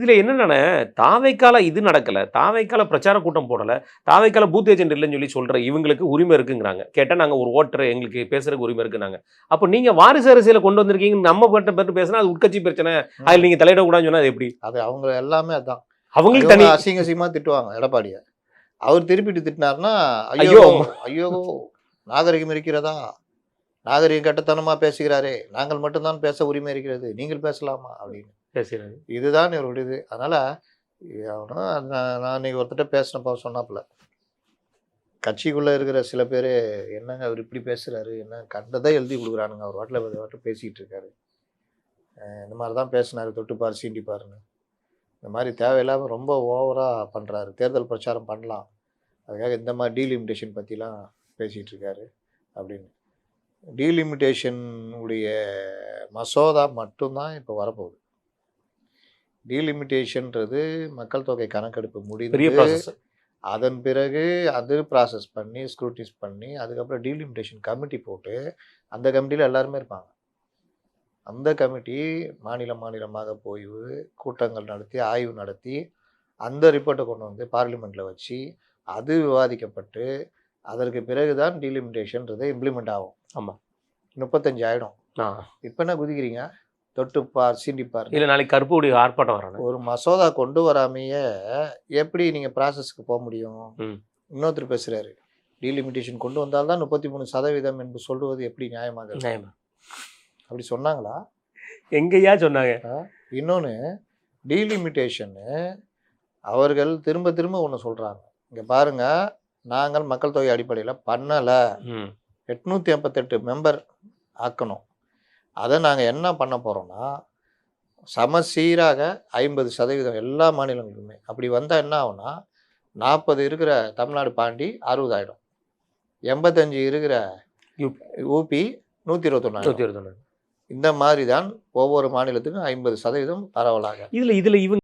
இதுல என்னன்னா, தாவேக்கால இது நடக்கல. தாவேக்கால பிரச்சார கூட்டம் போடல. தாவேக்கால பூத் ஏஜென்ட் இல்லன்னு சொல்ற இவங்களுக்கு உரிமை இருக்குங்கிறாங்க. கேட்டா நாங்க ஒரு ஓட்டர் எங்களுக்கு பேசுறதுக்கு உரிமை இருக்குன்னாங்க. அப்ப நீங்க வாரிசு அரசியல கொண்டு வந்திருக்கீங்க. நம்ம பட்டு பேசினா அது உட்கட்சி பிரச்சனை. அதுல நீங்க தலையிடக்கூடாதுன்னு சொன்னா அது எப்படி? அது அவங்க எல்லாமே அதான். அவங்களுக்கு தனி அசிங்க அசிங்கமா திட்டுவாங்க எடப்பாடிய. அவர் திருப்பிட்டு திட்டினார்னா, ஐயோ! ஐயோ! ஐயோ! நாகரிகம் இருக்கிறதா? நாகரிகம் கெட்டத்தனமா பேசுகிறாரே! நாங்கள் மட்டும் தான் பேச உரிமை இருக்கிறது. நீங்கள் பேசலாமா? அப்படின்னு. பேசுறாரு. இதுதான் இவருடைய இது. அதனால நான் இன்னைக்கு ஒருத்தர்ட்ட பேசினப்ப சொன்னாப்புல. கட்சிக்குள்ள இருக்கிற சில பேரு, என்னங்க அவர் இப்படி பேசுறாரு? என்ன கண்டதை எழுதி குடுக்குறானுங்க. அவர் பாட்டுல பேசிட்டு இருக்காரு. இந்த மாரி தான் பேசினாரு. தொட்டுப்பாரு, சீண்டிப்பாருன்னு. இந்த மாரி தேவையில்லாம ரொம்ப ஓவரா பண்றாரு. தேர்தல் பிரச்சாரம் பண்ணலாம். அதுக்காக இந்த மாரி டீலிமிட்டேஷன் பத்திலாம் பேசிட்டு இருக்காரு அப்படின்னு. டீலிமிட்டேஷன் உடைய மசோதா மட்டும் தான் இப்போ வரப்போகுது. டீலிமிட்டேஷன்ன்றது மக்கள் தொகை கணக்கெடுப்பு பெரிய முடிந்து ப்ராசஸ். அதன் பிறகு அது ப்ராசஸ் பண்ணி ஸ்க்ரூட்டினிஸ் பண்ணி அதுக்கப்புறம் டீலிமிட்டேஷன் கமிட்டி போட்டு அந்த கமிட்டியில் எல்லாருமே இருப்பாங்க. அந்த கமிட்டி மாநிலமாக போய் கூட்டங்கள் நடத்தி ஆய்வு நடத்தி அந்த ரிப்போர்ட்டை கொண்டு வந்து பார்லிமெண்ட்டில் வச்சு அது விவாதிக்கப்பட்டு அதற்கு பிறகு தான் டீலிமிட்டேஷன்றது இம்ப்ளிமெண்ட் ஆகும். ஆமாம். 35 ஆகிடும். இப்போ என்ன குதிக்கிறீங்க? தொட்டுப்பார், சீண்டிப்பார். இல்லை நாளைக்கு கருப்பு கொடி ஆர்ப்பாட்டம் வரணும். ஒரு மசோதா கொண்டு வராமையே எப்படி நீங்கள் ப்ராசஸ்க்கு போக முடியும்? இன்னொருத்தர் பேசுகிறாரு, டீலிமிட்டேஷன் கொண்டு வந்தால்தான் 33% என்று சொல்லுவது எப்படி நியாயமாக? அப்படி சொன்னாங்களா? எங்கேயா சொன்னாங்க? இன்னொன்று, டீலிமிட்டேஷன்னு அவர்கள் திரும்ப திரும்ப ஒன்று சொல்கிறாங்க. இங்கே பாருங்க, நாங்கள் மக்கள் தொகை அடிப்படையில் பண்ணலை. 888 மெம்பர் ஆக்கணும். அதை நாங்கள் என்ன பண்ண போகிறோம்னா, சமசீராக 50% எல்லா மாநிலங்களுக்குமே. அப்படி வந்தால் என்ன ஆகும்னா, 40 இருக்கிற தமிழ்நாடு பாண்டி 60 ஆகிடும். 85 இருக்கிற ஊபி 121. இந்த மாதிரி தான் ஒவ்வொரு மாநிலத்துக்கும் 50% பரவலாக. இதில் இவங்க